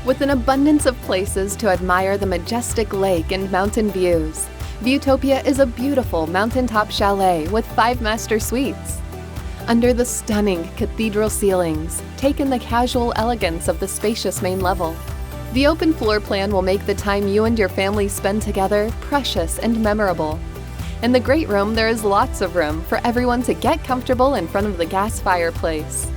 With an abundance of places to admire the majestic lake and mountain views, Viewtopia is a beautiful mountaintop chalet with 5 master suites. Under the stunning cathedral ceilings, take in the casual elegance of the spacious main level. The open floor plan will make the time you and your family spend together precious and memorable. In the great room, there is lots of room for everyone to get comfortable in front of the gas fireplace.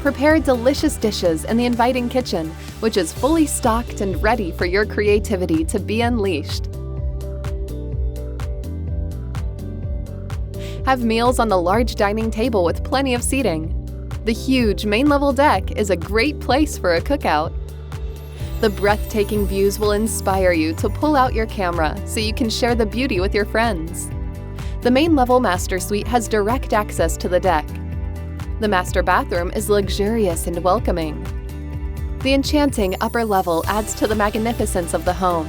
Prepare delicious dishes in the inviting kitchen, which is fully stocked and ready for your creativity to be unleashed. Have meals on the large dining table with plenty of seating. The huge main-level deck is a great place for a cookout. The breathtaking views will inspire you to pull out your camera so you can share the beauty with your friends. The main-level master suite has direct access to the deck. The master bathroom is luxurious and welcoming. The enchanting upper level adds to the magnificence of the home.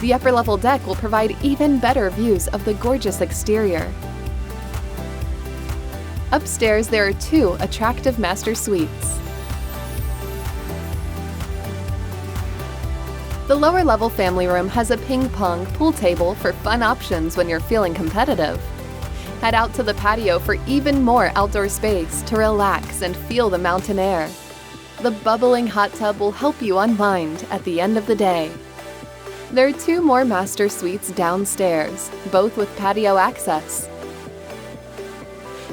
The upper level deck will provide even better views of the gorgeous exterior. Upstairs, there are 2 attractive master suites. The lower level family room has a ping pong pool table for fun options when you're feeling competitive. Head out to the patio for even more outdoor space to relax and feel the mountain air. The bubbling hot tub will help you unwind at the end of the day. There are 2 more master suites downstairs, both with patio access.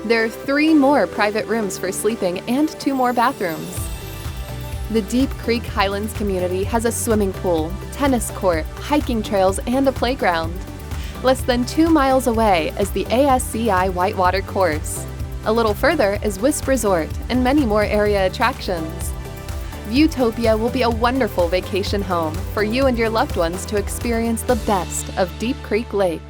There are 3 more private rooms for sleeping and 2 more bathrooms. The Deep Creek Highlands community has a swimming pool, tennis court, hiking trails, and a playground. Less than 2 miles away is the ASCI Whitewater Course. A little further is Wisp Resort and many more area attractions. Viewtopia will be a wonderful vacation home for you and your loved ones to experience the best of Deep Creek Lake.